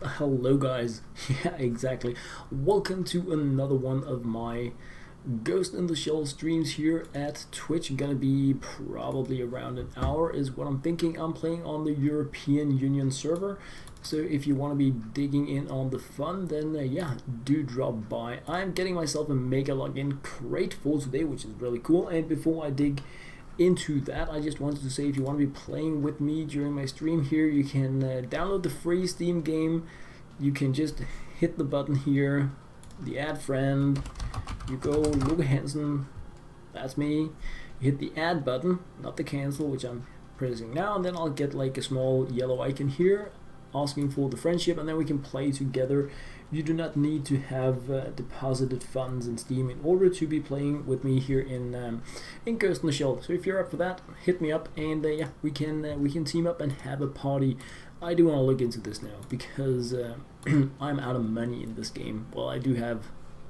Hello guys, yeah exactly. Welcome to another one of my Ghost in the Shell streams here at Twitch. Gonna be probably around an hour is what I'm thinking. I'm playing on the European Union server. So if you want to be digging in on the fun, then yeah, do drop by. I'm getting myself a mega login crate for today, which is really cool. And before I dig into that, I just wanted to say if you want to be playing with me during my stream here, you can download the free Steam game. You can just hit the button here, the add friend, you go Luke Hansen, that's me, you hit the add button, not the cancel, which I'm pressing now, and then I'll get like a small yellow icon here asking for the friendship, and then we can play together. You do not need to have deposited funds in Steam in order to be playing with me here in Ghost in the Shell. So if you're up for that, hit me up, and yeah, we can team up and have a party. I do want to look into this now because I'm out of money in this game. Well, I do have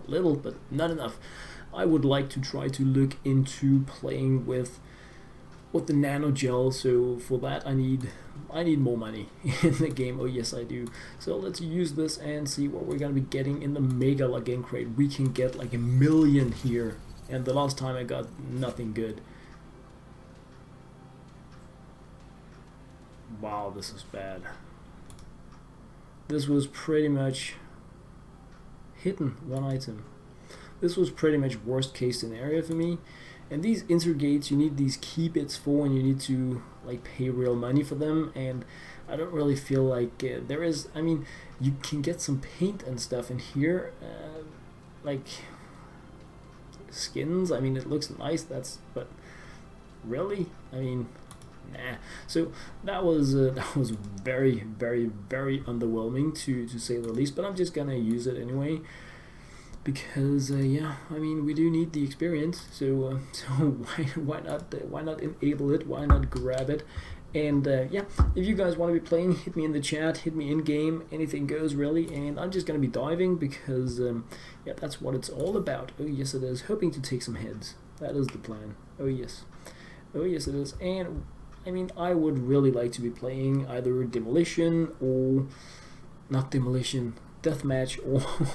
a little, but not enough. I would like to try to look into playing with the nano gel, so for that I need more money in the game. Oh yes I do. So let's use this and see what we're gonna be getting in the mega login crate. We can get like 1,000,000 here, and the last time I got nothing good. Wow, this is bad. This was pretty much hidden one item. This was pretty much worst case scenario for me. And these intergates, you need these key bits for, and you need to like pay real money for them. And I don't really feel like there is. I mean, you can get some paint and stuff in here, like skins. I mean, it looks nice. But really, I mean, nah. So that was very, very, very underwhelming to say the least. But I'm just gonna use it anyway. Because yeah, I mean we do need the experience, so why not enable it? Why not grab it? And yeah, if you guys want to be playing, hit me in the chat, hit me in game, anything goes really. And I'm just gonna be diving because yeah, that's what it's all about. Oh yes, it is. Hoping to take some heads. That is the plan. Oh yes it is. And I mean, I would really like to be playing either Demolition or not Demolition, Deathmatch or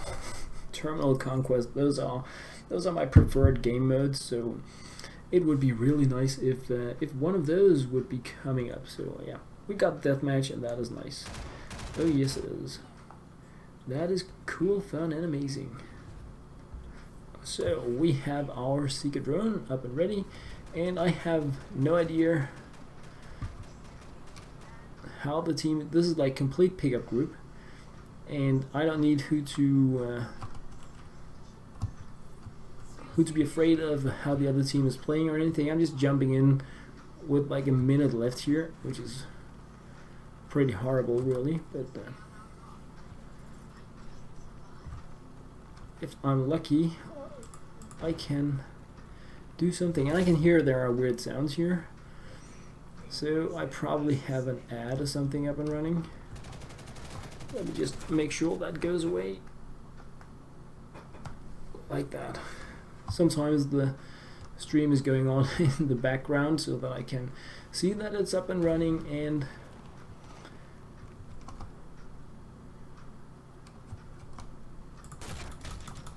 Terminal Conquest. Those are my preferred game modes, so it would be really nice if one of those would be coming up. So yeah, we got Deathmatch, and that is nice. Oh yes it is. That is cool, fun, and amazing. So we have our Seeker drone up and ready, and I have no idea how the team. This is like complete pickup group, and I don't need who to be afraid of how the other team is playing or anything. I'm just jumping in with like a minute left here, which is pretty horrible really, but if I'm lucky I can do something. And I can hear there are weird sounds here, so I probably have an ad or something up and running. Let me just make sure that goes away like that. Sometimes the stream is going on in the background so that I can see that it's up and running. And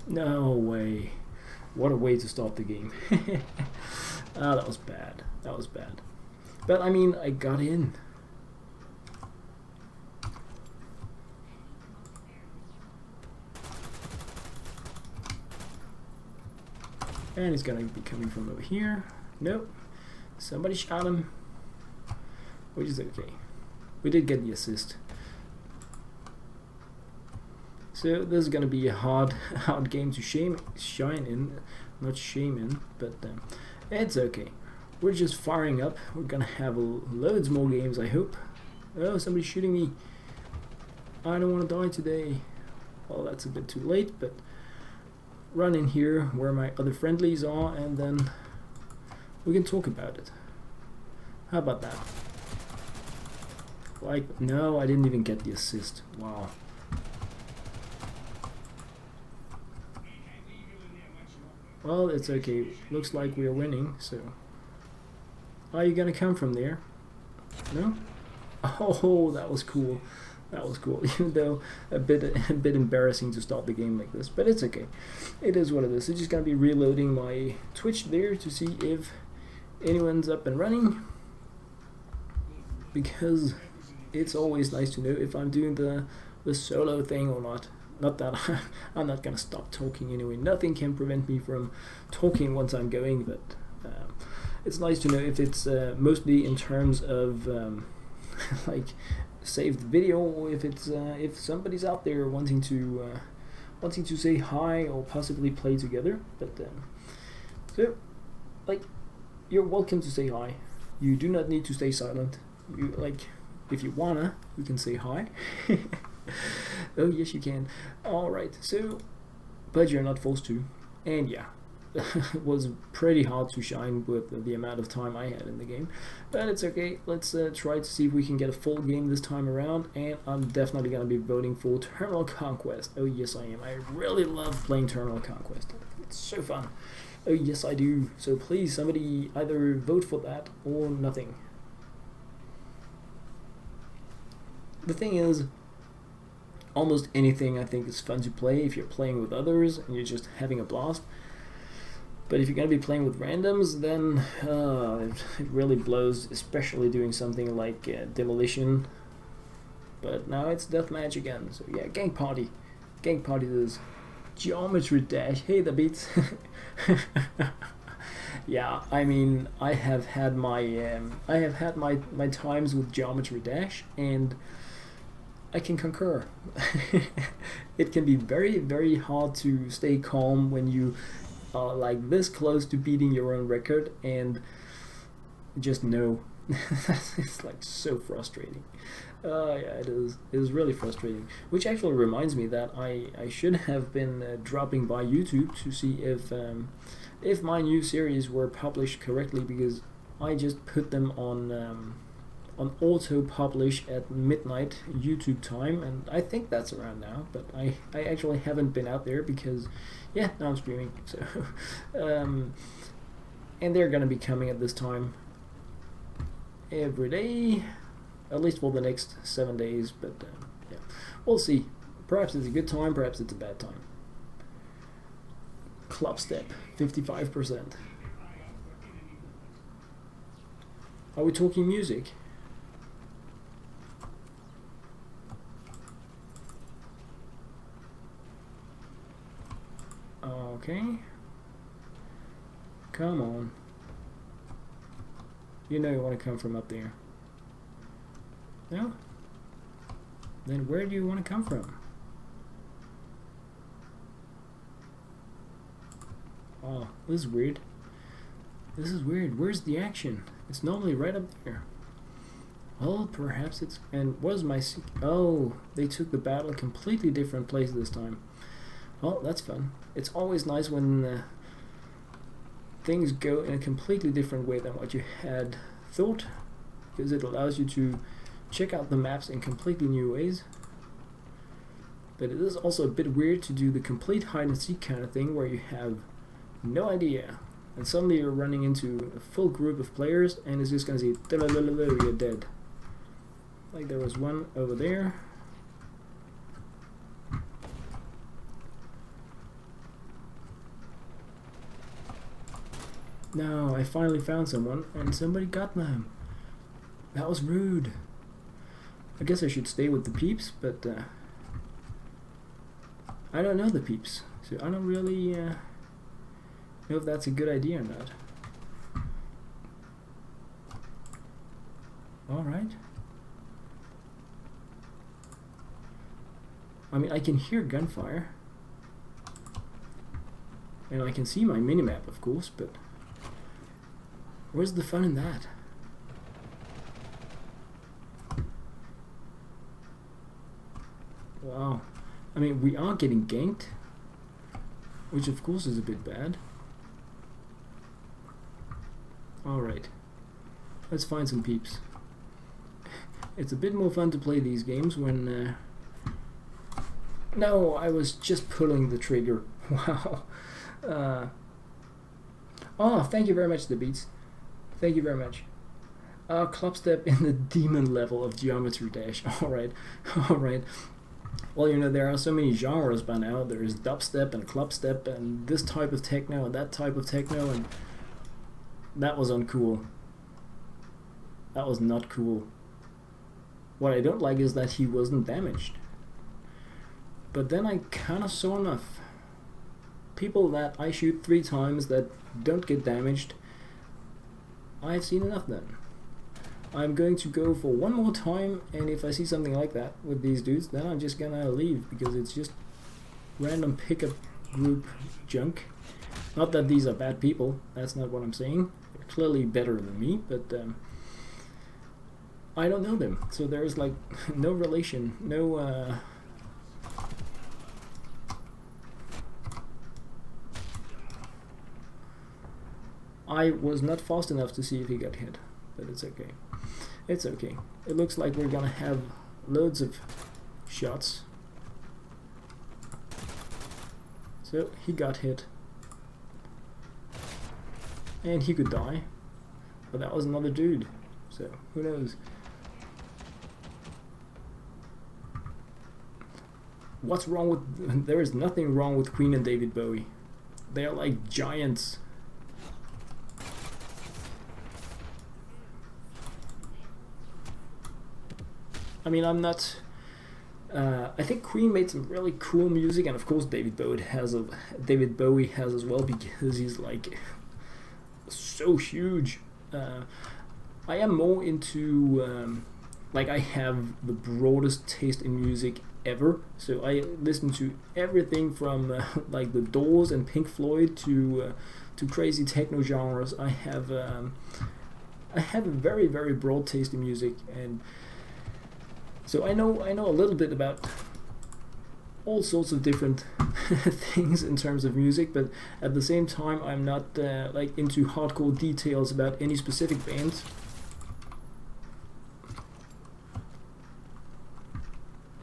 no way, what a way to start the game. Oh, that was bad, but I mean I got in. And he's gonna be coming from over here. Nope. Somebody shot him. Which is okay. We did get the assist. So this is gonna be a hard game to shine in. Not shame in, but it's okay. We're just firing up. We're gonna have loads more games, I hope. Oh, somebody's shooting me. I don't want to die today. Well, that's a bit too late, but run in here where my other friendlies are, and then we can talk about it. How about that? Like, no, I didn't even get the assist. Wow. Well, it's okay. Looks like we are winning, so. Are you gonna come from there? No? Oh, that was cool. That was cool, even though a bit embarrassing to start the game like this, but it's okay. It is what it is. I'm just gonna be reloading my Twitch there to see if anyone's up and running, because it's always nice to know if I'm doing the solo thing or not. Not that I'm not gonna stop talking anyway. Nothing can prevent me from talking once I'm going, but it's nice to know if it's mostly in terms of like saved video, or if it's if somebody's out there wanting to say hi or possibly play together. But so, like, you're welcome to say hi. You do not need to stay silent. You, like, if you wanna, you can say hi. Oh yes, you can. All right. So, but you're not forced to. And yeah, it was pretty hard to shine with the amount of time I had in the game, but it's okay. Let's try to see if we can get a full game this time around, and I'm definitely gonna be voting for Terminal Conquest. Oh yes, I am. I really love playing Terminal Conquest. It's so fun. Oh yes, I do. So please, somebody either vote for that or nothing. The thing is, almost anything I think is fun to play if you're playing with others and you're just having a blast. But if you're going to be playing with randoms, then it really blows, especially doing something like Demolition. But now it's Deathmatch again, so yeah, Gang Party. Gang Party is Geometry Dash. Hey, the beats. Yeah, I mean, I have had my times with Geometry Dash, and I can concur. It can be very, very hard to stay calm when you are like this close to beating your own record and just know. It's like so frustrating. Yeah, it is. It is really frustrating. Which actually reminds me that I should have been dropping by YouTube to see if my new series were published correctly, because I just put them on auto publish at midnight YouTube time, and I think that's around now, but I actually haven't been out there because yeah, now I'm streaming, so and they're gonna be coming at this time every day, at least for the next 7 days, but yeah, we'll see. Perhaps it's a good time, perhaps it's a bad time. Club Step 55%. Are we talking music? Okay. Come on. You know you want to come from up there. No? Then where do you want to come from? Oh, this is weird. This is weird. Where's the action? It's normally right up there. Well, perhaps it's... And was my... Oh, they took the battle a completely different place this time. Well, that's fun. It's always nice when things go in a completely different way than what you had thought, because it allows you to check out the maps in completely new ways. But it is also a bit weird to do the complete hide and seek kind of thing where you have no idea, and suddenly you're running into a full group of players and it's just gonna say you're dead. Like there was one over there. No, I finally found someone, and somebody got them. That was rude. I guess I should stay with the peeps, but I don't know the peeps, so I don't really know if that's a good idea or not. Alright. I mean, I can hear gunfire, and I can see my minimap, of course, but where's the fun in that? Wow. I mean, we are getting ganked, which of course is a bit bad. Alright. Let's find some peeps. It's a bit more fun to play these games when... No, I was just pulling the trigger. Wow. Oh, thank you very much, The Beats. Thank you very much. Clubstep in the demon level of Geometry Dash. Alright, alright. Well, you know, there are so many genres by now. There's dubstep and clubstep and this type of techno and that type of techno, and that was uncool. That was not cool. What I don't like is that he wasn't damaged. But then I kinda saw enough. People that I shoot 3 times that don't get damaged, I've seen enough then. I'm going to go for one more time, and if I see something like that with these dudes, then I'm just gonna leave, because it's just random pickup group junk. Not that these are bad people, that's not what I'm saying. They're clearly better than me, but I don't know them, so there's like no relation, no I was not fast enough to see if he got hit, but it's okay. It's okay. It looks like we're gonna have loads of shots. So he got hit. And he could die. But that was another dude. So who knows? What's wrong with... There is nothing wrong with Queen and David Bowie. They are like giants. I mean, I'm not... I think Queen made some really cool music, and of course David Bowie has as well, because he's like so huge. I am more into like, I have the broadest taste in music ever, so I listen to everything from like the Doors and Pink Floyd to crazy techno genres. I have a very, very broad taste in music, and so I know a little bit about all sorts of different things in terms of music, but at the same time I'm not like into hardcore details about any specific bands.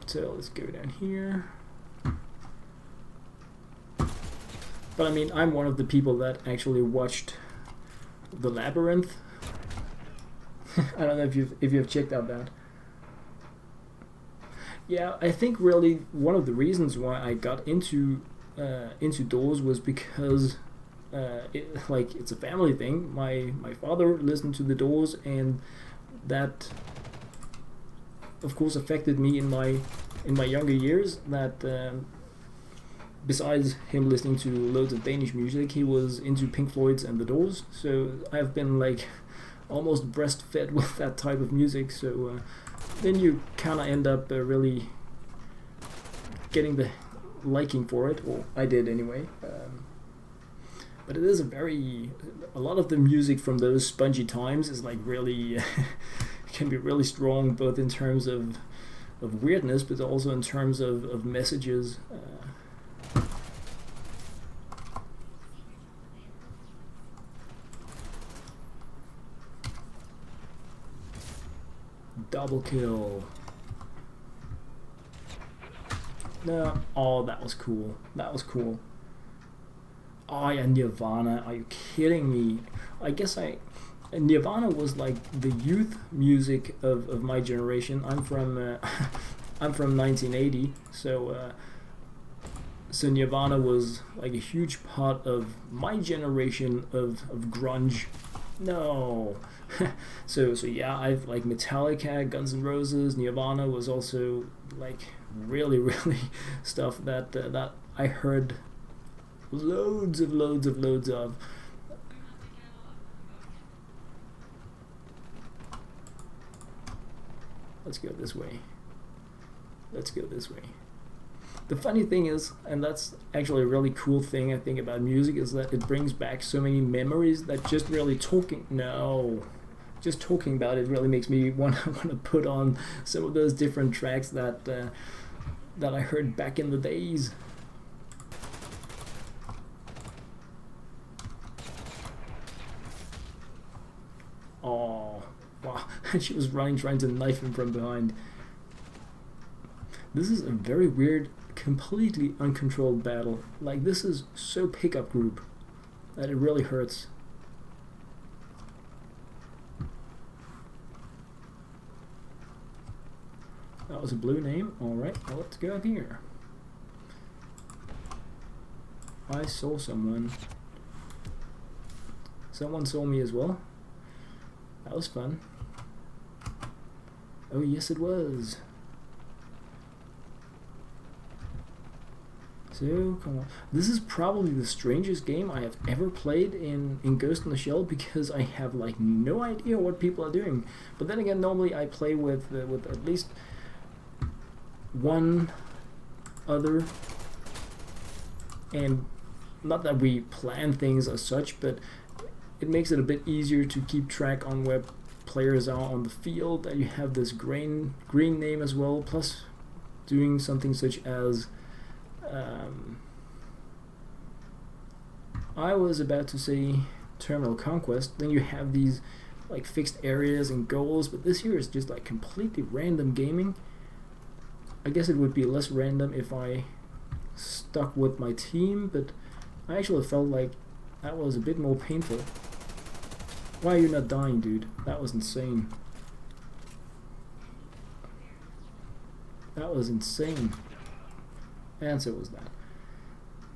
So let's go down here. But I mean, I'm one of the people that actually watched The Labyrinth. I don't know if you've checked out that. Yeah, I think really one of the reasons why I got into Doors was because it's a family thing. My father listened to the Doors, and that of course affected me in my younger years. That besides him listening to loads of Danish music, he was into Pink Floyd's and the Doors. So I've been like almost breastfed with that type of music. So then you kind of end up really getting the liking for it, or I did anyway. But it is a lot of the music from those spongy times is like really can be really strong, both in terms of weirdness, but also in terms of messages. Double kill. No. Oh, that was cool. That was cool. Oh yeah, Nirvana. Are you kidding me? I guess Nirvana was like the youth music of my generation. I'm from I'm from 1980, so Nirvana was like a huge part of my generation of grunge. No. so yeah, I've like Metallica, Guns N' Roses, Nirvana was also like really stuff that that I heard loads of. Let's go this way. The funny thing is, and that's actually a really cool thing I think about music, is that it brings back so many memories that just really talking about it really makes me want to put on some of those different tracks that I heard back in the days. Oh, wow. She was running, trying to knife him from behind. This is a very weird, completely uncontrolled battle. Like, this is so pickup group that it really hurts. that was a blue name. Alright, well, let's go here. I saw someone. Someone saw me as well. That was fun. Oh yes it was. So, come on. This is probably the strangest game I have ever played in Ghost in the Shell, because I have like no idea what people are doing. But then again, normally I play with at least one other, and not that we plan things as such, but it makes it a bit easier to keep track on where players are on the field, that you have this green name as well, plus doing something such as I was about to say Terminal Conquest. Then you have these like fixed areas and goals, but this here is just like completely random gaming. I guess it would be less random if I stuck with my team, but I actually felt like that was a bit more painful. Why are you not dying, dude? That was insane. That was insane. And so was that.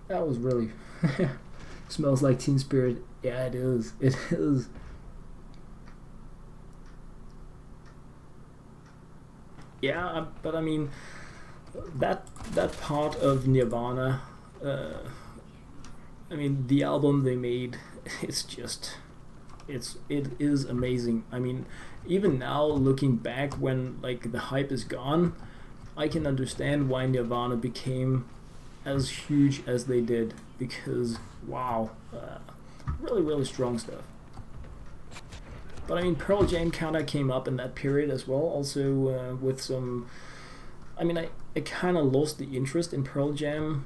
That was really... Smells like Teen Spirit. Yeah, it is. It is. Yeah, but I mean, that part of Nirvana, I mean, the album they made, it's just... it is amazing. I mean, even now, looking back when like the hype is gone, I can understand why Nirvana became as huge as they did, because wow, really strong stuff. But I mean, Pearl Jam kinda came up in that period as well, also with some... I mean, I kinda lost the interest in Pearl Jam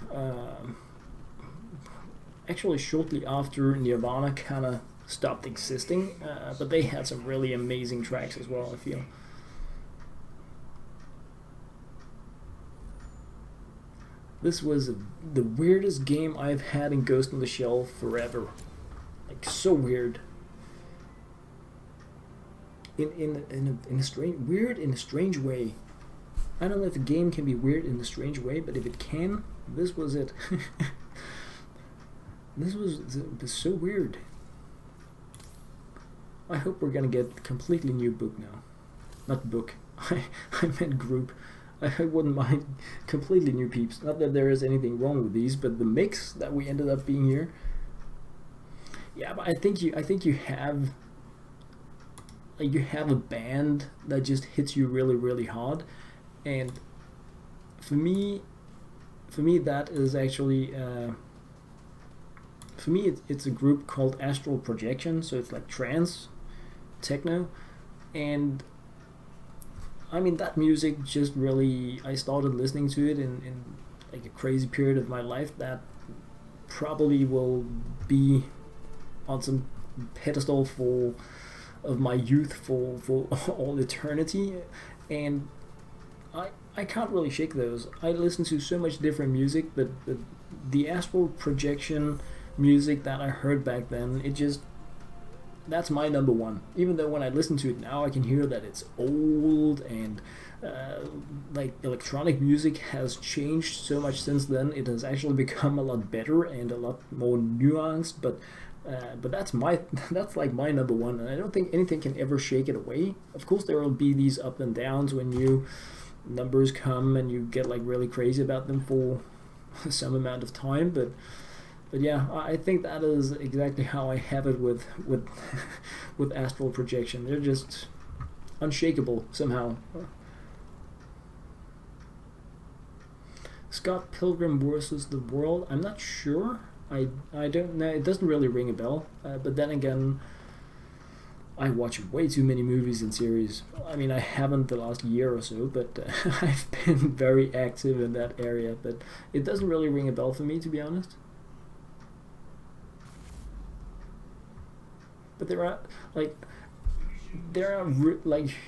actually shortly after Nirvana kinda stopped existing, but they had some really amazing tracks as well, I feel. This was the weirdest game I've had in Ghost in the Shell forever. Like, so weird. In a strange... weird in a strange way. I don't know if a game can be weird in a strange way, but if it can, this was it. This was so weird. I hope we're gonna get a completely new book now. Not book. I meant group. I wouldn't mind completely new peeps. Not that there is anything wrong with these, but the mix that we ended up being here. Yeah, but I think you have like you have a band that just hits you really hard, and for me that is actually for me it's a group called Astral Projection, so it's like trance techno, and I mean, that music just really... I started listening to it in like a crazy period of my life that probably will be on some pedestal of my youth for all eternity, and I can't really shake those. I listen to so much different music, but the Astral Projection music that I heard back then, it just... that's my number one. Even though when I listen to it now, I can hear that it's old, and like electronic music has changed so much since then. It has actually become a lot better and a lot more nuanced. But that's like my number one, and I don't think anything can ever shake it away. Of course, there will be these up and downs when new numbers come and you get like really crazy about them for some amount of time, but yeah, I think that is exactly how I have it with with Astral Projection. They're just unshakable somehow. Scott Pilgrim versus the World. I'm not sure. I don't know. It doesn't really ring a bell. But then again, I watch way too many movies and series. I mean, I haven't the last year or so, but I've been very active in that area. But it doesn't really ring a bell for me, to be honest. But there are like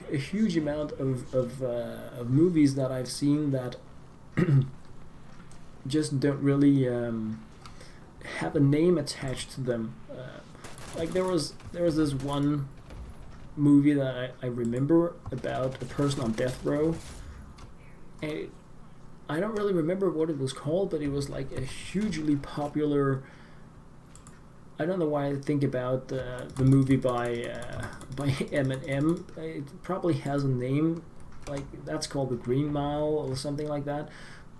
a huge amount of movies that I've seen that just don't really have a name attached to them. Like there was this one movie that I remember about a person on death row, And I don't really remember what it was called, but it was like a hugely popular. I don't know why I think about the movie by Eminem. It probably has a name, like that's called The Green Mile or something like that.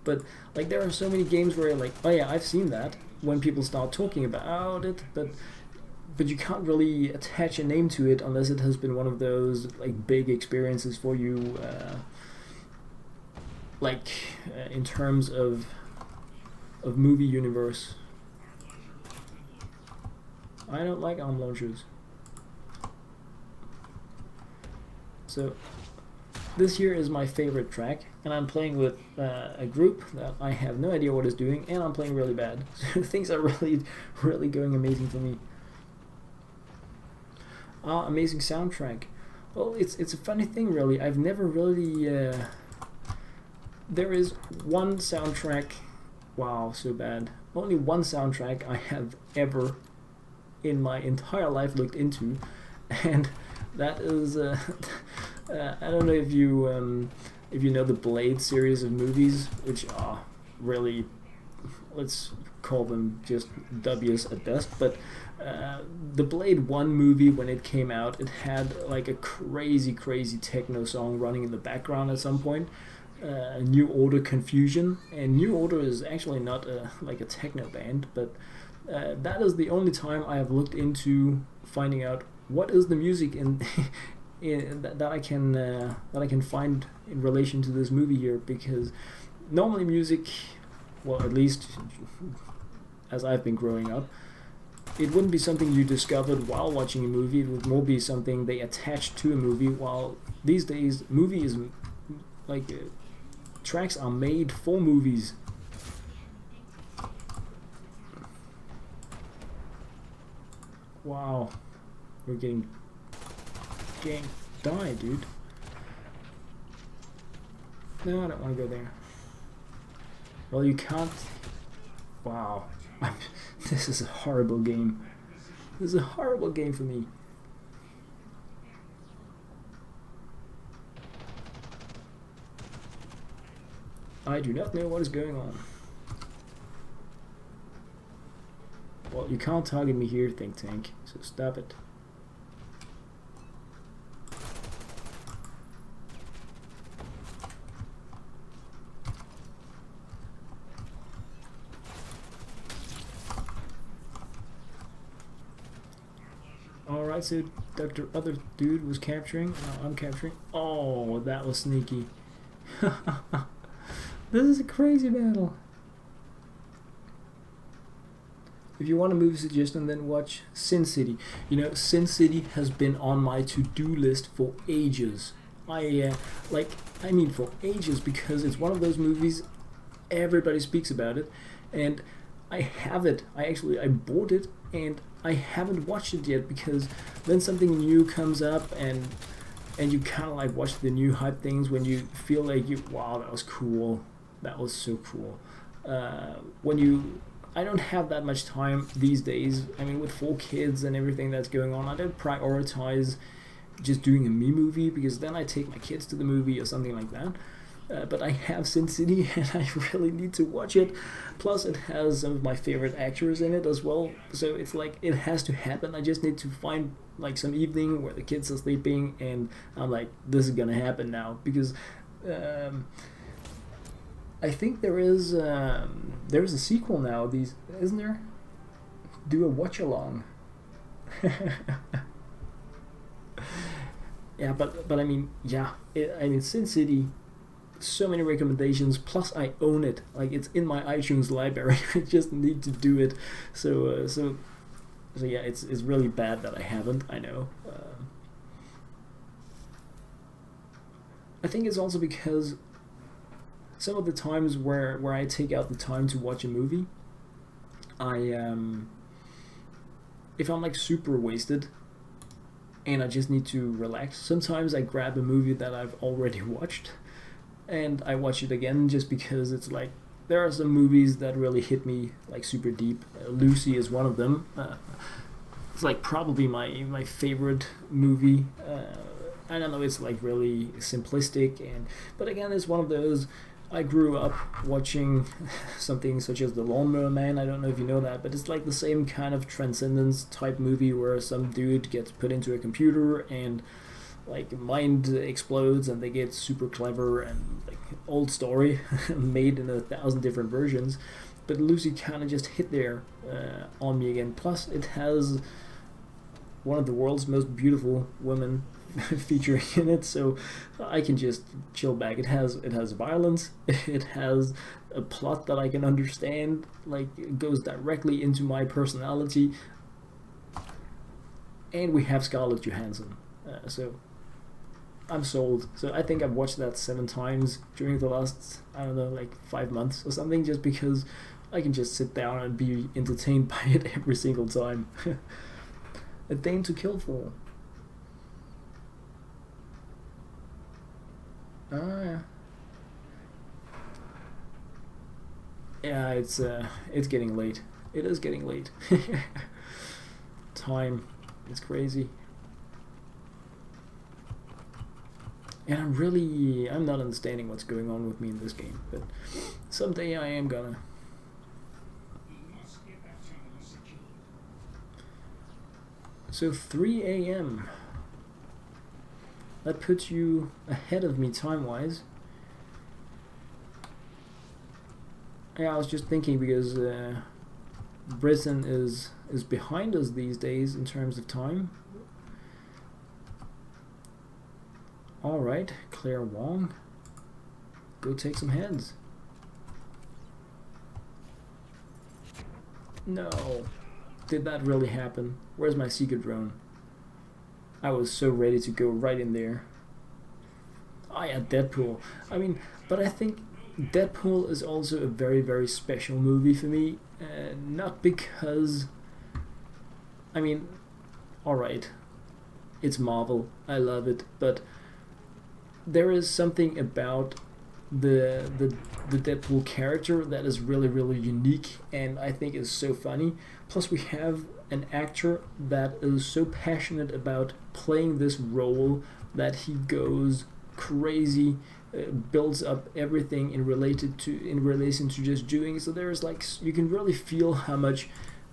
But like there are so many games where you're like, oh yeah, I've seen that when people start talking about it, but you can't really attach a name to it unless it has been one of those like big experiences for you, like in terms of movie universe. I don't like arm launchers. So this here is my favorite track, and I'm playing with a group that I have no idea what is doing, and I'm playing really bad. So things are really going amazing for me. Amazing soundtrack. Well, it's a funny thing, really. I've never really. There is one soundtrack. Wow, so bad. Only one soundtrack I have ever in my entire life looked into, and that is I don't know if you know the Blade series of movies, which are really, let's call them just W's at best, but the Blade 1 movie, when it came out, it had like a crazy techno song running in the background at some point. New Order Confusion, and New Order is actually not like a techno band, but that is the only time I have looked into finding out what is the music that I can find in relation to this movie here, because normally music, well, at least as I've been growing up, it wouldn't be something you discovered while watching a movie. It would more be something they attached to a movie, while these days movies like tracks are made for movies. Wow, we're getting die, dude. No, I don't want to go there. Well, you can't. Wow, this is a horrible game. This is a horrible game for me. I do not know what is going on. Well, you can't target me here, Think Tank, so stop it. Alright, so Dr. Other Dude was capturing. Now I'm capturing. Oh, that was sneaky. This is a crazy battle. If you want a movie suggestion, then watch Sin City. You know, Sin City has been on my to-do list for ages. I mean for ages, because it's one of those movies everybody speaks about it, and I have it. I bought it, and I haven't watched it yet, because then something new comes up, and you kind of like watch the new hype things when you feel like wow, that was cool. That was so cool. I don't have that much time these days. I mean, with 4 kids and everything that's going on, I don't prioritize just doing a me movie, because then I take my kids to the movie or something like that. But I have Sin City, and I really need to watch it. Plus, it has some of my favorite actors in it as well. So it's like, it has to happen. I just need to find like some evening where the kids are sleeping, and I'm like, this is gonna happen now, because I think there's a sequel now. Isn't there? Do a watch along. Yeah, but I mean, yeah. I mean, Sin City. So many recommendations. Plus, I own it. Like, it's in my iTunes library. I just need to do it. So yeah. It's really bad that I haven't. I know. I think it's also because some of the times where I take out the time to watch a movie, if I'm like super wasted and I just need to relax, sometimes I grab a movie that I've already watched and I watch it again, just because it's like, there are some movies that really hit me like super deep. Lucy is one of them. It's like probably my favorite movie. I don't know, it's like really simplistic, but again, it's one of those I grew up watching something such as The Lawnmower Man. I don't know if you know that, but it's like the same kind of transcendence type movie where some dude gets put into a computer and like mind explodes and they get super clever, and like old story made in 1,000 different versions. But Lucy kind of just hit there on me again. Plus, it has one of the world's most beautiful women featuring in it, so I can just chill back. It has violence, it has a plot that I can understand, like it goes directly into my personality, and we have Scarlett Johansson. So I'm sold. So I think I've watched that 7 times during the last, I don't know, like 5 months or something, just because I can just sit down and be entertained by it every single time. A Dame to Kill For. Ah, yeah, it's getting late. It is getting late. Time, it's crazy. And I'm not understanding what's going on with me in this game, but someday I am gonna. So 3 a.m. That puts you ahead of me time-wise. Yeah, I was just thinking because Britain is behind us these days in terms of time. Alright, Claire Wong. Go take some heads. No. Did that really happen? Where's my secret drone? I was so ready to go right in there. Ah, yeah, Deadpool. I mean, but I think Deadpool is also a very, very special movie for me. Not because... I mean, alright. It's Marvel. I love it. But there is something about the Deadpool character that is really, really unique, and I think is so funny. Plus we have an actor that is so passionate about playing this role that he goes crazy, builds up everything in relation to just doing. So there's like, you can really feel how much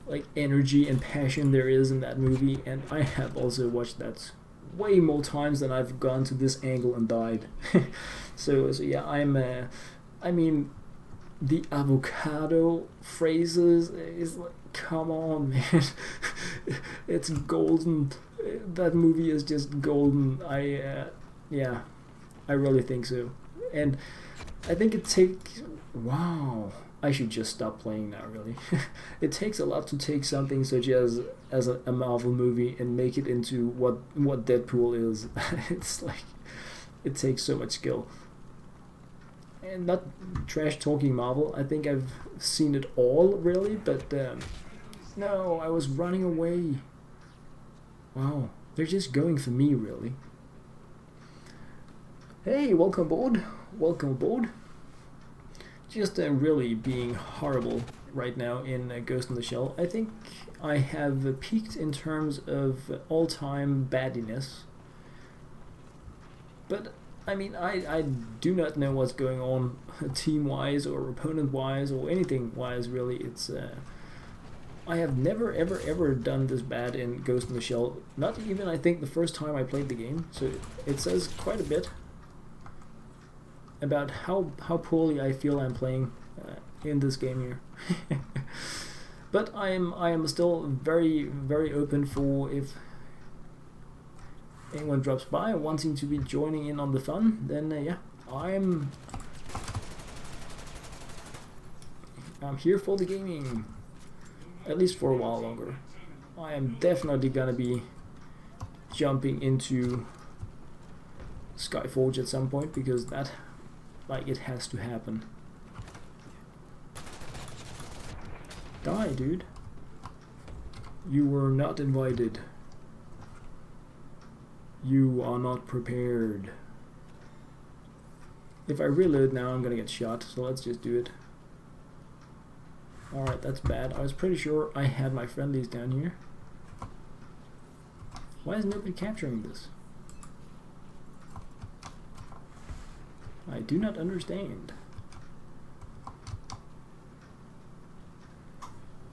like energy and passion there is in that movie, and I have also watched that way more times than I've gone to this angle and died. So yeah, I mean, the avocado phrases is like, come on, man. It's golden. That movie is just golden. Yeah, I really think so. And I think it takes, wow, I should just stop playing now, really. It takes a lot to take something such as a Marvel movie and make it into what Deadpool is. It's like, it takes so much skill. And not trash talking Marvel, I think I've seen it all, really, but no, I was running away. Wow, they're just going for me, really. Hey, welcome aboard. Welcome aboard. Just really being horrible right now in Ghost in the Shell. I think I have peaked in terms of all-time baddiness. But, I mean, I do not know what's going on team-wise or opponent-wise or anything-wise, really. It's I have never, ever, ever done this bad in Ghost in the Shell. Not even, I think, the first time I played the game. So it says quite a bit about how poorly I feel I'm playing in this game here. But I am still very, very open for if anyone drops by wanting to be joining in on the fun, then yeah, I'm here for the gaming, at least for a while longer. I am definitely gonna be jumping into Skyforge at some point, because that, like, it has to happen. Die, dude. You were not invited. You are not prepared. If I reload now, I'm gonna get shot, so let's just do it. Alright, that's bad. I was pretty sure I had my friendlies down here. Why is nobody capturing this? I do not understand.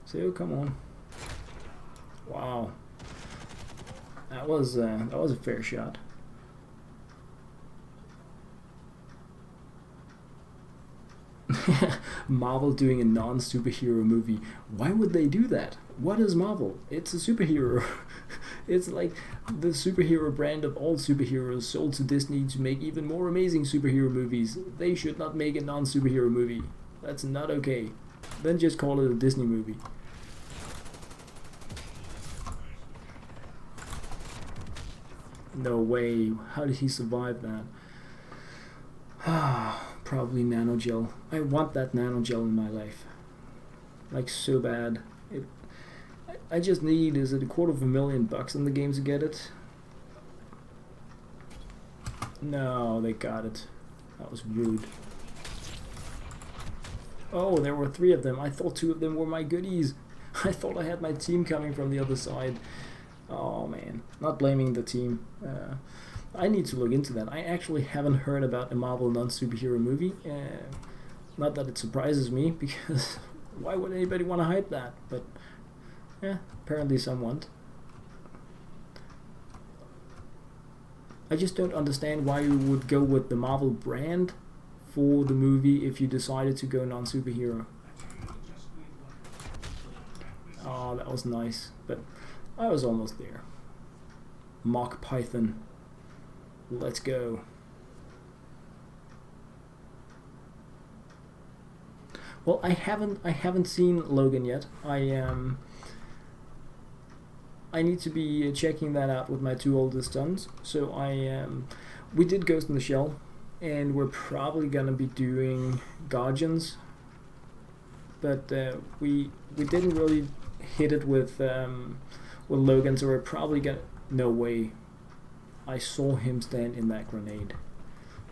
So come on. Wow. That was a fair shot. Marvel doing a non-superhero movie. Why would they do that? What is Marvel? It's a superhero. It's like the superhero brand of all superheroes sold to Disney to make even more amazing superhero movies. They should not make a non-superhero movie. That's not okay. Then just call it a Disney movie. No way. How did he survive that? Probably nanogel. I want that nanogel in my life. Like so bad. I just need, is it $250,000 in the game to get it? No, they got it. That was rude. Oh, there were 3 of them. I thought 2 of them were my goodies. I thought I had my team coming from the other side. Oh man, not blaming the team. I need to look into that. I actually haven't heard about a Marvel non-superhero movie. Not that it surprises me, because why would anybody want to hype that? But yeah, apparently some want. I just don't understand why you would go with the Marvel brand for the movie if you decided to go non-superhero. Oh, that was nice, but I was almost there. Mock Python. Let's go. Well, I haven't seen Logan yet. I need to be checking that out with my 2 oldest sons. So we did Ghost in the Shell, and we're probably gonna be doing Guardians, but we didn't really hit it with Logan, so we're probably gonna. No way. I saw him stand in that grenade.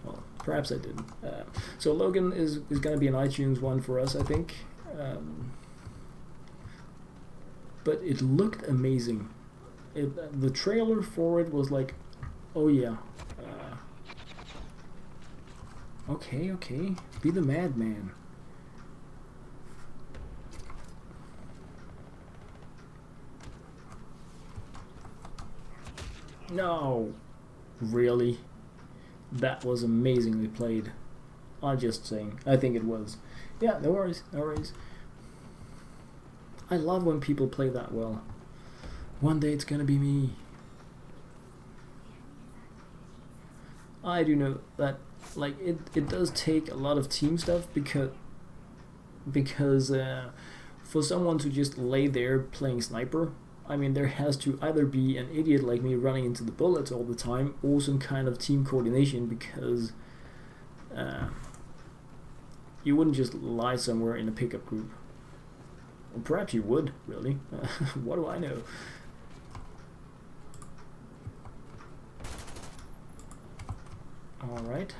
Well, perhaps I didn't. So Logan is going to be an iTunes one for us, I think. But it looked amazing. The trailer for it was like, oh yeah. Okay, be the madman. No. Really? That was amazingly played. I'm just saying. I think it was. Yeah, no worries. I love when people play that well. One day it's gonna be me. I do know that, like, it does take a lot of team stuff because for someone to just lay there playing sniper, I mean, there has to either be an idiot like me running into the bullets all the time, or some kind of team coordination, because you wouldn't just lie somewhere in a pickup group. Or perhaps you would, really. What do I know? Alright.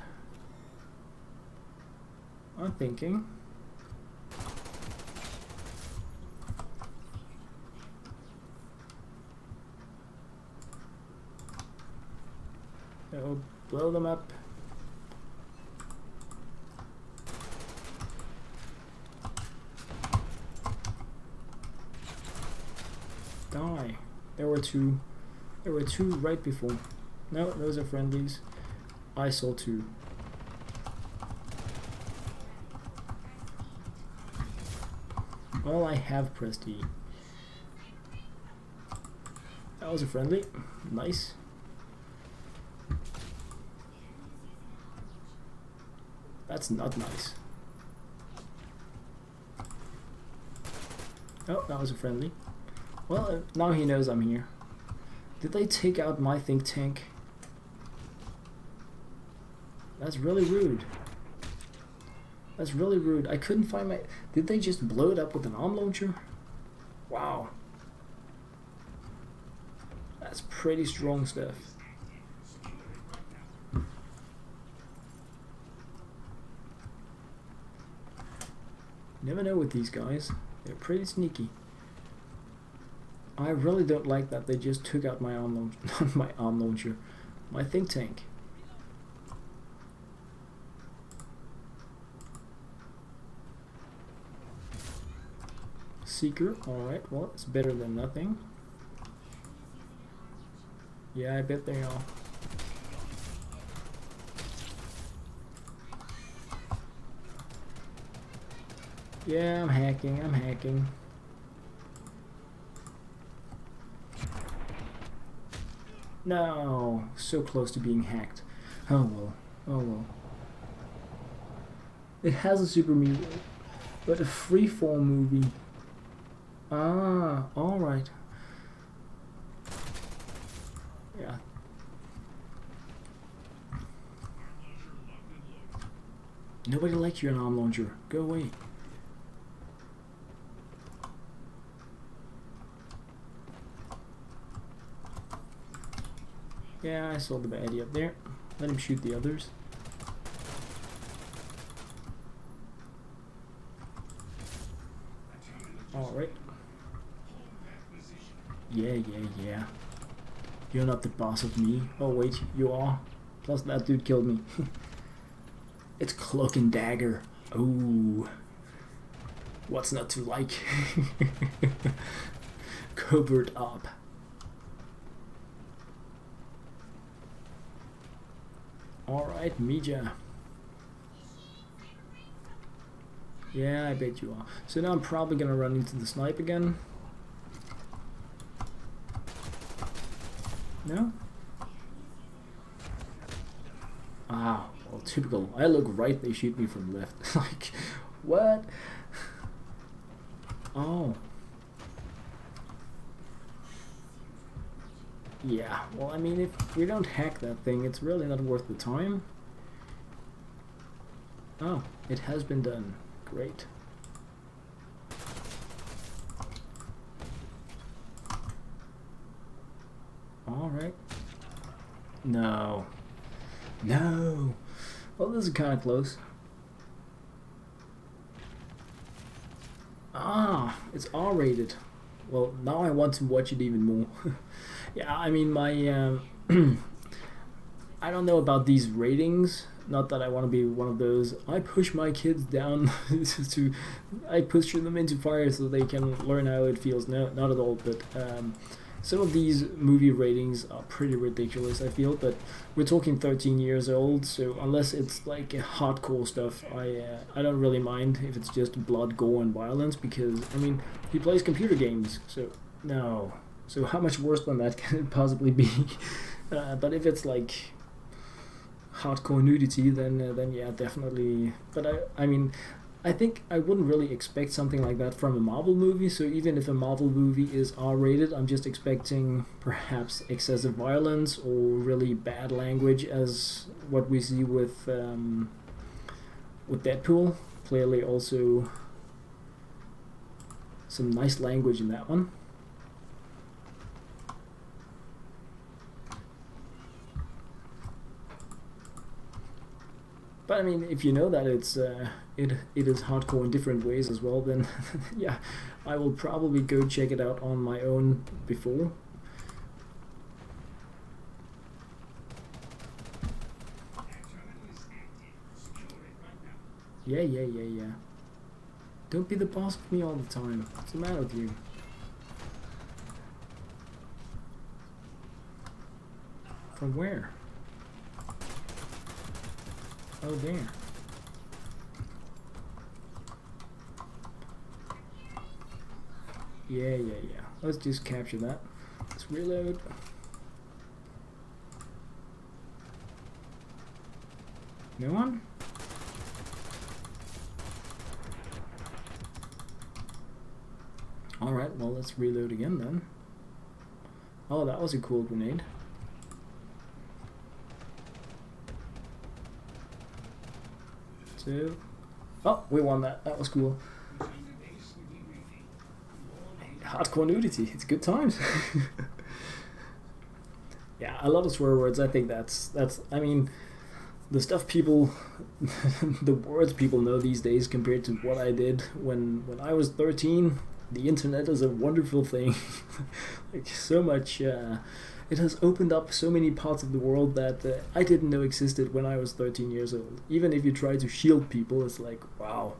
I'm thinking. Oh, blow them up. Die. There were two right before. No, those are friendlies. I saw 2. Well, I have pressed E. That was a friendly. Nice. That's not nice. Oh, that was a friendly. Well, now he knows I'm here. Did they take out my think tank? That's really rude. That's really rude. I couldn't find my... Did they just blow it up with an arm launcher? Wow. That's pretty strong stuff. Never know with these guys. They're pretty sneaky. I really don't like that they just took out my arm launcher. Not my arm launcher. My think tank. Seeker. Alright, well, it's better than nothing. Yeah, I bet they are. Yeah, I'm hacking. No, so close to being hacked. Oh well. It has a Super Meat, but a freeform movie. Ah, alright. Yeah. Nobody likes your arm launcher. Go away. Yeah, I saw the baddie up there. Let him shoot the others. Alright. Yeah. You're not the boss of me. Oh wait, you are. Plus that dude killed me. It's Cloak and Dagger. Oh. What's not to like? Covert up. Alright, Mija. Yeah, I bet you are. So now I'm probably gonna run into the snipe again. No? Ah, well, typical. I look right, they shoot me from left. Like, what? Oh. Yeah, well, I mean, if we don't hack that thing, it's really not worth the time. Oh, it has been done. Great. Alright. No. No! Well, this is kind of close. Ah, it's R-rated. Well, now I want to watch it even more. Yeah, I mean, my I don't know about these ratings. Not that I want to be one of those. I push my kids down I push them into fire so they can learn how it feels. No, not at all. But some of these movie ratings are pretty ridiculous, I feel. But we're talking 13 years old, so unless it's like hardcore stuff, I don't really mind if it's just blood, gore, and violence, because I mean, he plays computer games, so no. So how much worse than that can it possibly be? But if it's like hardcore nudity, then yeah, definitely. But I mean, I think I wouldn't really expect something like that from a Marvel movie. So even if a Marvel movie is R-rated, I'm just expecting perhaps excessive violence or really bad language, as what we see with Deadpool. Clearly, also some nice language in that one. But I mean, if you know that it is hardcore in different ways as well, then yeah, I will probably go check it out on my own before. Yeah. Don't be the boss of me all the time. What's the matter with you? From where? Oh, there. Yeah. Let's just capture that. Let's reload. No one? Alright, well, let's reload again then. Oh, that was a cool grenade. Two. Oh, we won that. That was cool. Hardcore nudity. It's good times. Yeah, a lot of swear words. I think that's. I mean, the stuff people, the words people know these days compared to what I did when I was 13. The internet is a wonderful thing. Like so much. It has opened up so many parts of the world that I didn't know existed when I was 13 years old. Even if you try to shield people, it's like, wow,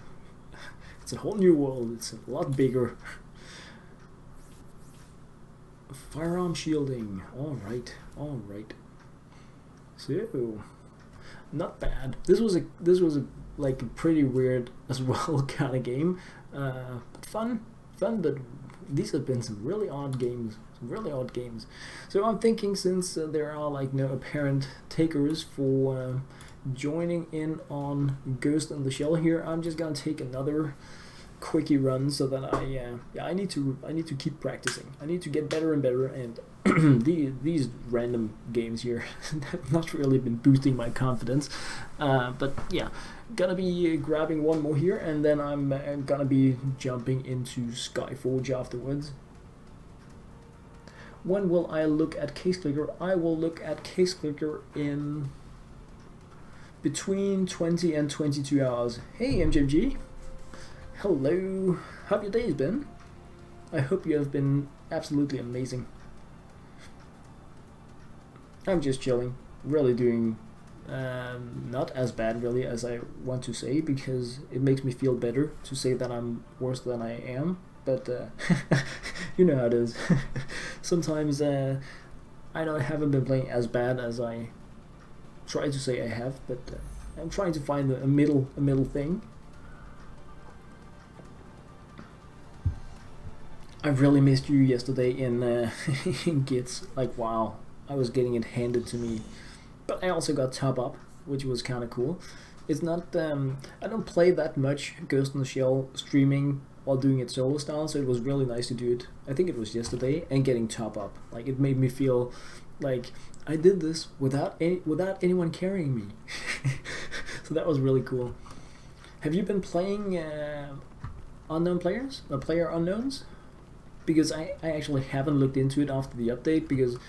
it's a whole new world. It's a lot bigger. Firearm shielding. Alright. So, not bad. This was a like a pretty weird as well kind of game. But fun, but these have been some really odd games. So I'm thinking, since there are like no apparent takers for joining in on Ghost in the Shell here, I'm just gonna take another quickie run so that I need to keep practicing. I need to get better and better, and these random games here have not really been boosting my confidence. But yeah, gonna be grabbing one more here, and then I'm gonna be jumping into Skyforge afterwards. When will I look at Case Clicker? I will look at Case Clicker in between 20 and 22 hours. Hey MJG, hello, how have your days been? I hope you have been absolutely amazing. I'm just chilling, really doing not as bad really as I want to say, because it makes me feel better to say that I'm worse than I am, but you know how it is. Sometimes I know I haven't been playing as bad as I try to say I have, but I'm trying to find a middle thing. I really missed you yesterday in in Gits. Like, wow, I was getting it handed to me, but I also got top up, which was kind of cool. It's not I don't play that much Ghost in the Shell streaming while doing it solo style, so it was really nice to do it. I think it was yesterday, and getting top up. Like, it made me feel like I did this without anyone carrying me. So that was really cool. Have you been playing unknown players or player unknowns? Because I actually haven't looked into it after the update, because,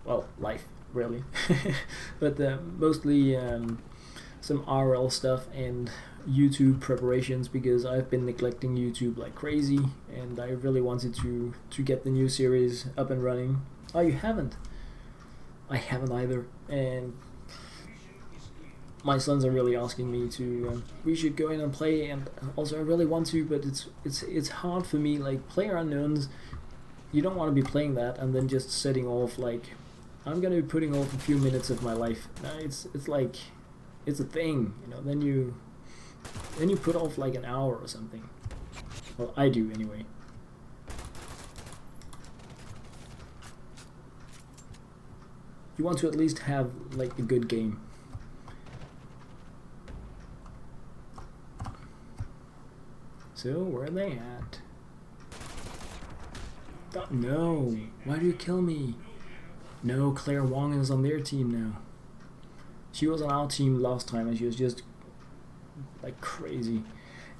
well, life really. But mostly some RL stuff and YouTube preparations, because I've been neglecting YouTube like crazy, and I really wanted to get the new series up and running. Oh, you haven't? I haven't either, and my sons are really asking me to we should go in and play, and also I really want to, but it's hard for me. Like, player unknowns, you don't want to be playing that and then just setting off, like, I'm gonna be putting off a few minutes of my life. It's like, it's a thing, you know. Then you put off like an hour or something. Well, I do anyway. You want to at least have like a good game. So, where are they at? Oh, no! Why do you kill me? No, Claire Wong is on their team now. She was on our team last time, and she was just like crazy.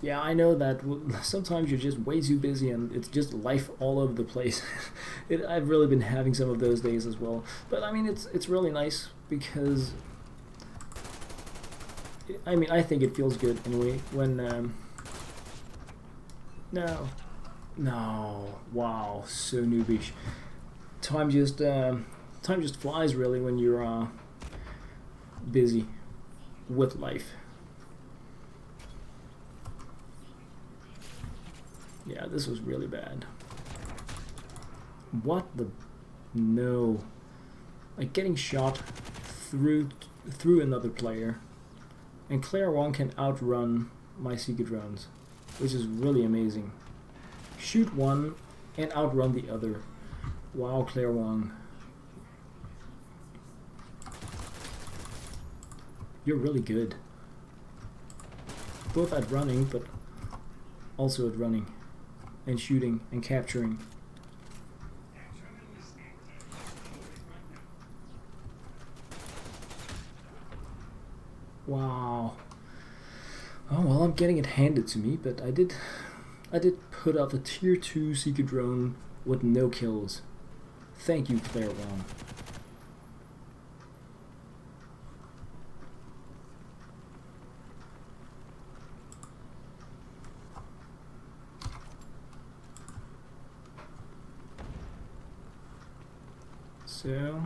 Yeah, I know that sometimes you're just way too busy, and it's just life all over the place. I've really been having some of those days as well. But I mean, it's really nice, because I mean, I think it feels good anyway when no, wow, so noobish. Time just flies really when you're busy with life. Yeah, this was really bad. What the? No. Like, getting shot through another player, and Claire Wong can outrun my Seeker drones, which is really amazing. Shoot one and outrun the other. Wow, Claire Wong. You're really good. Both at running, but also at running and shooting and capturing. Wow. Oh well, I'm getting it handed to me, but I did put up a tier 2 Seeker drone with no kills. Thank you, Claire Wong. So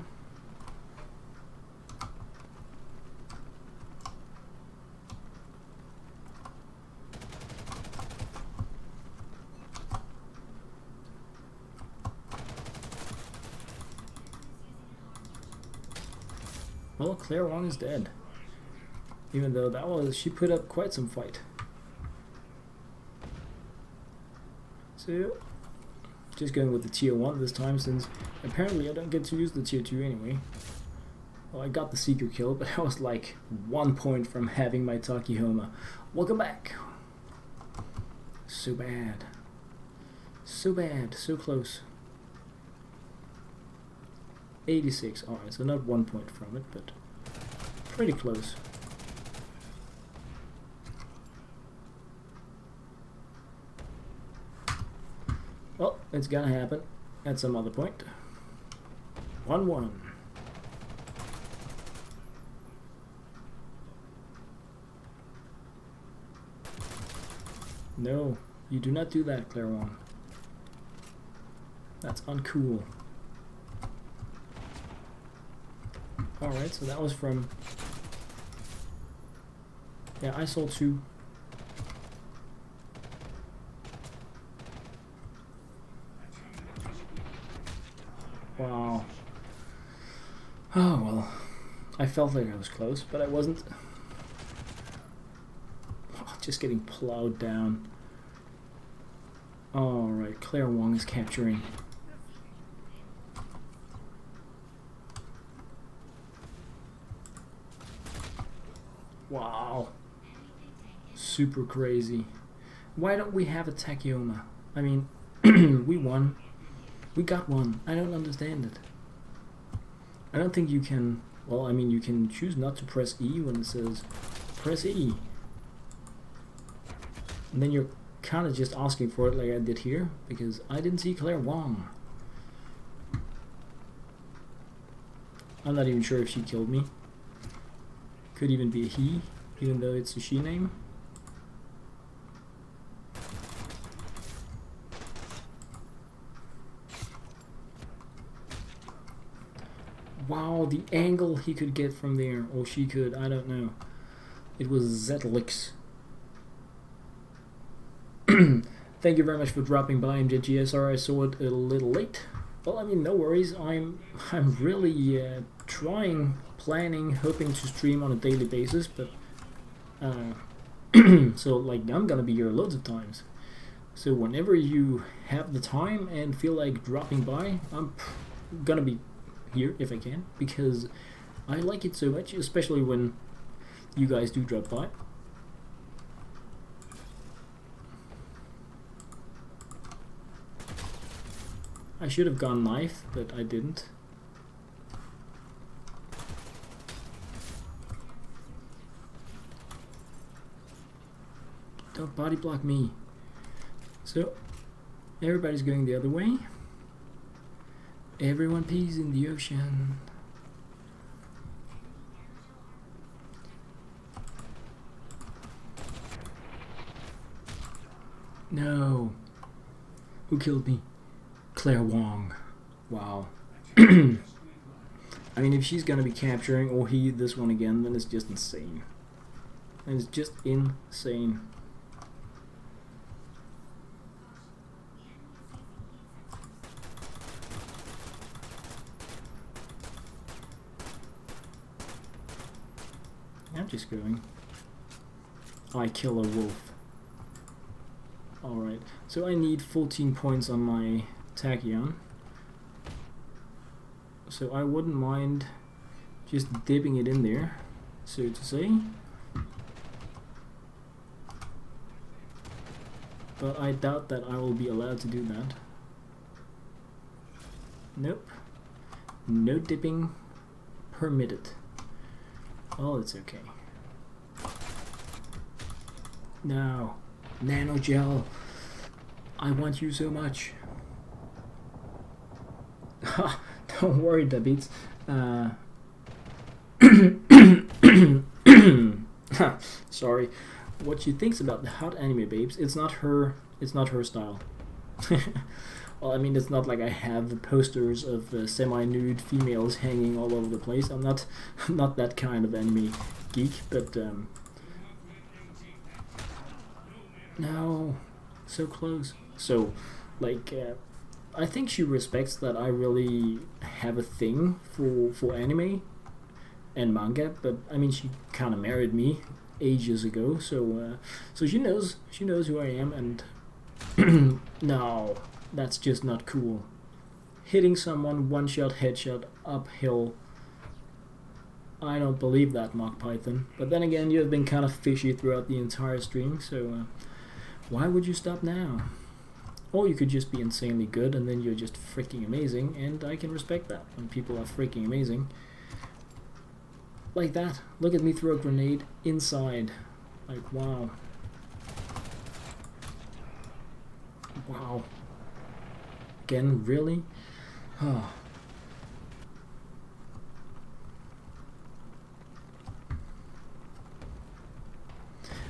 Well, Claire Wong is dead. Even though she put up quite some fight. So, just going with the tier 1 this time, since apparently I don't get to use the tier 2 anyway. Well, I got the secret kill, but I was like 1 point from having my Takahoma. Welcome back! So bad. So bad, so close. 86, alright, so not 1 point from it, but pretty close. Well, it's gonna happen at some other point. 1-1. No, you do not do that, Claire Wong. That's uncool. Alright, so that was from... Yeah, I sold 2. Wow. Oh, well. I felt like I was close, but I wasn't. Oh, just getting plowed down. Alright, Claire Wong is capturing. Wow. Super crazy. Why don't we have a Takahoma? I mean, we won. We got one. I don't understand it. I don't think you can... Well, I mean, you can choose not to press E when it says press E. And then you're kind of just asking for it like I did here, because I didn't see Claire Wong. I'm not even sure if she killed me. Could even be a he, even though it's a she name. Wow, the angle he could get from there, or she could, I don't know. It was Zetlix. Thank you very much for dropping by, MJG. Sorry I saw it a little late. Well, I mean, no worries. I'm really planning, hoping to stream on a daily basis, but so like I'm gonna be here loads of times. So whenever you have the time and feel like dropping by, I'm gonna be here if I can, because I like it so much, especially when you guys do drop by. I should have gone knife, but I didn't. Don't body block me. So, everybody's going the other way. Everyone pees in the ocean. No. Who killed me? Claire Wong. Wow. I mean, if she's gonna be capturing, or he, this one again, then it's just insane. And it's just insane. I'm just going. I kill a wolf. Alright, so I need 14 points on my Tachyon. So I wouldn't mind just dipping it in there, so to say. But I doubt that I will be allowed to do that. Nope. No dipping permitted. Oh, it's okay. No. Nanogel. I want you so much. Don't worry, Dabids. Sorry. What she thinks about the hot anime babes, it's not her style. Well, I mean, it's not like I have posters of semi-nude females hanging all over the place. I'm not that kind of anime geek, but no, so close. So, like, I think she respects that I really have a thing for anime, and manga, but I mean she kind of married me ages ago, so she knows who I am, and no, that's just not cool. Hitting someone one shot headshot uphill. I don't believe that, Mock Python. But then again, you have been kind of fishy throughout the entire stream, so why would you stop now? Or you could just be insanely good and then you're just freaking amazing, and I can respect that when people are freaking amazing. Like that. Look at me throw a grenade inside. Like, wow. Wow. Again, really? Oh.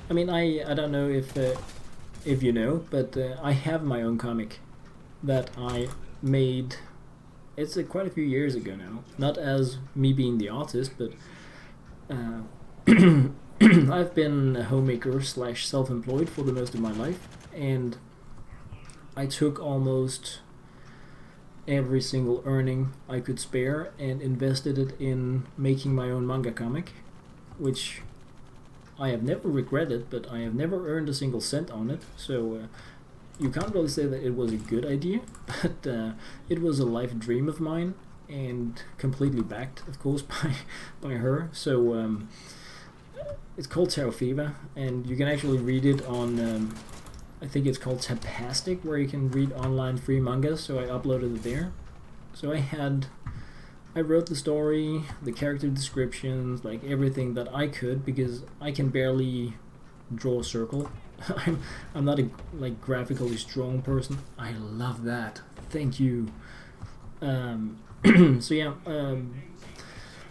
I mean, I don't know if you know, but I have my own comic that I made. It's quite a few years ago now. Not as me being the artist, but uh, I've been a homemaker slash self-employed for the most of my life, and I took almost every single earning I could spare and invested it in making my own manga comic, which I have never regretted, but I have never earned a single cent on it, so you can't really say that it was a good idea, but it was a life dream of mine, and completely backed, of course, by her. So it's called Tarot Fever, and you can actually read it on, I think it's called Tapastic, where you can read online free manga, so I uploaded it there. So I wrote the story, the character descriptions, like everything that I could, because I can barely draw a circle. I'm not a like graphically strong person. I love that. Thank you. So yeah,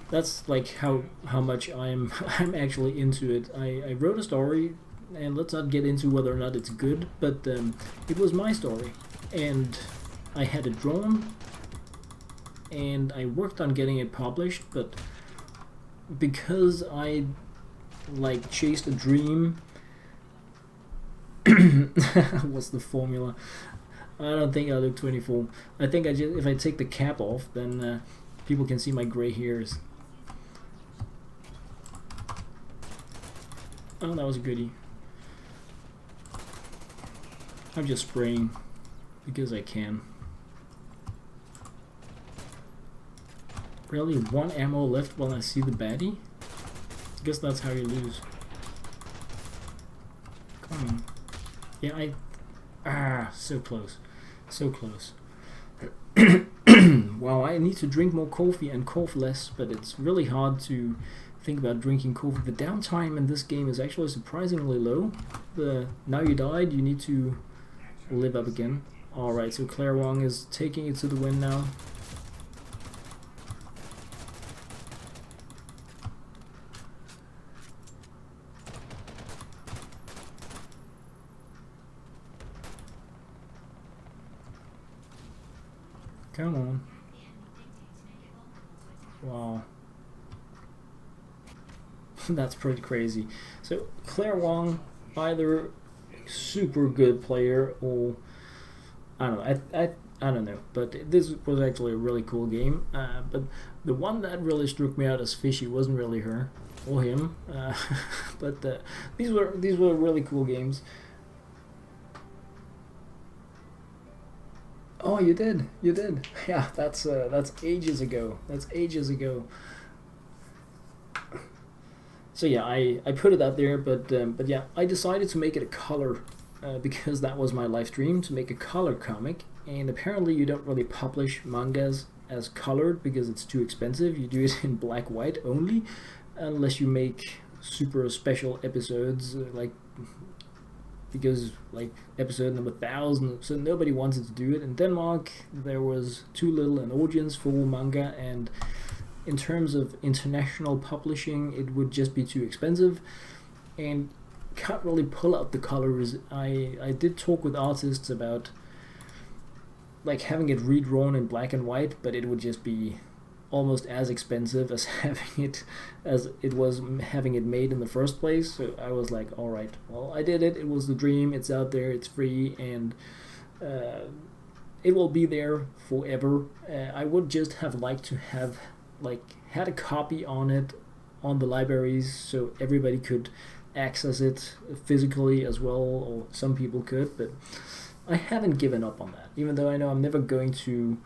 that's like how much I'm I'm actually into it. I wrote a story, and let's not get into whether or not it's good, but it was my story, and I had it drawn, and I worked on getting it published, but because I like chased a dream. What's the formula? I don't think I look 24. I think if I take the cap off, then people can see my gray hairs. Oh, that was a goodie. I'm just spraying because I can. Really, one ammo left while I see the baddie? I guess that's how you lose. Come on. Yeah, so close. So close. Wow, I need to drink more coffee and cough less, but it's really hard to think about drinking coffee. The downtime in this game is actually surprisingly low. Now you died, you need to live up again. Alright, so Claire Wong is taking it to the win now. Come on. Wow. That's pretty crazy. So Claire Wong, either super good player or I don't know. I don't know. But this was actually a really cool game. But the one that really struck me out as fishy wasn't really her or him. But these were really cool games. Oh, you did. Yeah, that's ages ago. So yeah, I put it out there, but yeah, I decided to make it a color because that was my live stream, to make a color comic. And apparently, you don't really publish mangas as colored because it's too expensive. You do it in black white only, unless you make super special episodes like. Because like episode number 1000, so nobody wanted to do it. In Denmark there was too little an audience for manga, and in terms of international publishing it would just be too expensive and can't really pull out the colors. I did talk with artists about like having it redrawn in black and white, but it would just be almost as expensive as having it made in the first place. So I was like, all right, well, I did it. It was the dream. It's out there. It's free, and it will be there forever. I would just have liked to have like had a copy on it on the libraries, so everybody could access it physically as well, or some people could. But I haven't given up on that, even though I know I'm never going to.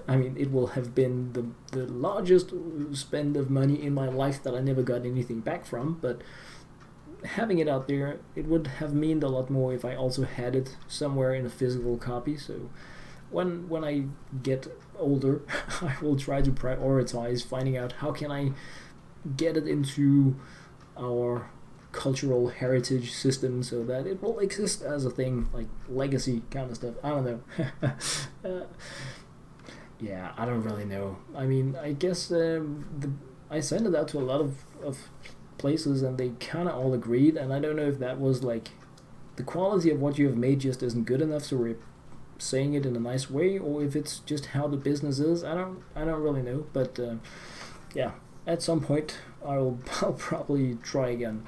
I mean, it will have been the largest spend of money in my life that I never got anything back from, but having it out there, it would have meant a lot more if I also had it somewhere in a physical copy. So when I get older, I will try to prioritize finding out how can I get it into our cultural heritage system so that it will exist as a thing, like legacy kind of stuff. I don't know. Yeah, I don't really know. I mean, I guess I sent it out to a lot of places and they kind of all agreed, and I don't know if that was like the quality of what you have made just isn't good enough, so we're saying it in a nice way, or if it's just how the business is. I don't really know, but yeah, at some point I'll probably try again,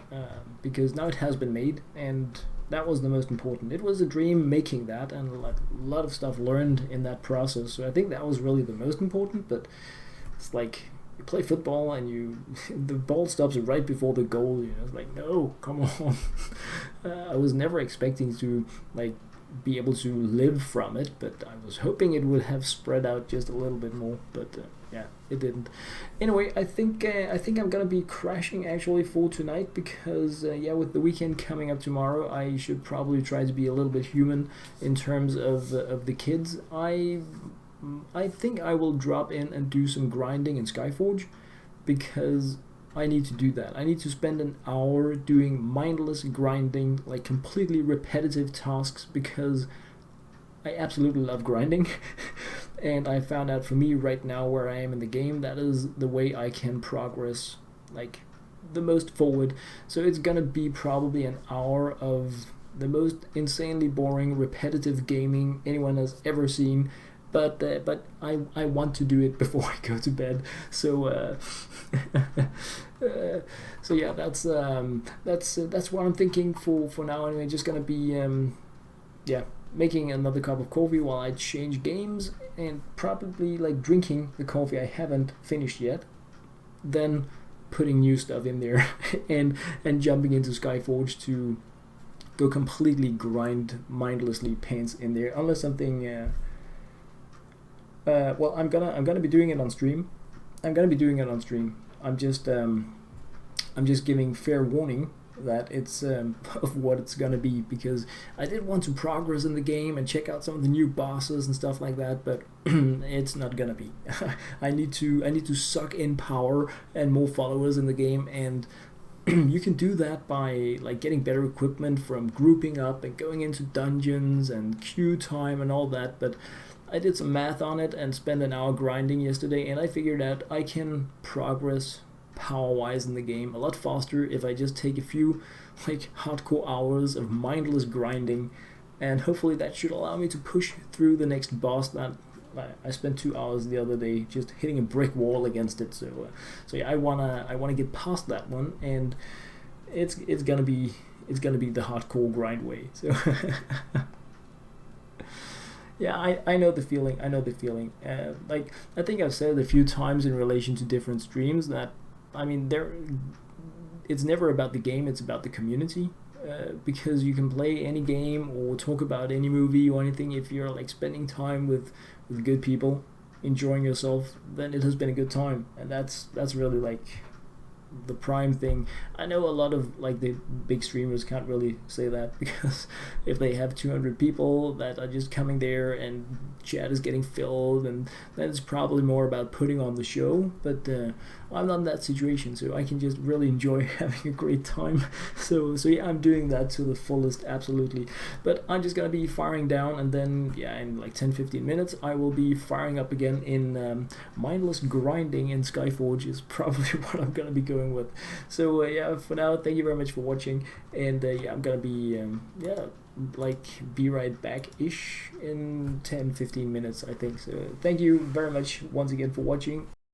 because now it has been made, and that was the most important. It was a dream making that, and like a lot of stuff learned in that process. So I think that was really the most important. But it's like you play football and the ball stops right before the goal. You know, it's like, no, come on. I was never expecting to like be able to live from it, but I was hoping it would have spread out just a little bit more. But yeah, it didn't. Anyway, I think I'm gonna be crashing actually for tonight, because yeah, with the weekend coming up tomorrow, I should probably try to be a little bit human in terms of the kids. I think I will drop in and do some grinding in Skyforge, because I need to do that. I need to spend an hour doing mindless grinding, like completely repetitive tasks, because I absolutely love grinding. And I found out for me right now where I am in the game, that is the way I can progress like the most forward. So it's gonna be probably an hour of the most insanely boring, repetitive gaming anyone has ever seen. But I want to do it before I go to bed. So so yeah, that's what I'm thinking for now. Anyway, just gonna be yeah, making another cup of coffee while I change games, and probably like drinking the coffee I haven't finished yet, then putting new stuff in there and jumping into Skyforge to go completely grind mindlessly paints in there, unless something. Well, I'm gonna be doing it on stream. I'm just giving fair warning that it's of what it's gonna be, because I did want to progress in the game and check out some of the new bosses and stuff like that, but it's not gonna be. I need to suck in power and more followers in the game, and you can do that by like getting better equipment from grouping up and going into dungeons and queue time and all that. But I did some math on it and spent an hour grinding yesterday, and I figured out I can progress power-wise in the game a lot faster if I just take a few like hardcore hours of mindless grinding, and hopefully that should allow me to push through the next boss that I spent 2 hours the other day just hitting a brick wall against it. So yeah, I wanna get past that one, and it's gonna be the hardcore grind way. So yeah, I know the feeling. Like I think I've said it a few times in relation to different streams that, I mean, it's never about the game, it's about the community. Because you can play any game or talk about any movie or anything, if you're like spending time with good people, enjoying yourself, then it has been a good time, and that's really like the prime thing. I know a lot of like the big streamers can't really say that, because if they have 200 people that are just coming there and chat is getting filled, and then it's probably more about putting on the show. But I'm not in that situation, so I can just really enjoy having a great time. So yeah, I'm doing that to the fullest, absolutely. But I'm just gonna be firing down, and then yeah, in like 10-15 minutes I will be firing up again in mindless grinding in Skyforge is probably what I'm gonna be going with. So yeah, for now, thank you very much for watching, and yeah, I'm gonna be yeah, like be right back ish in 10-15 minutes, I think. So thank you very much once again for watching,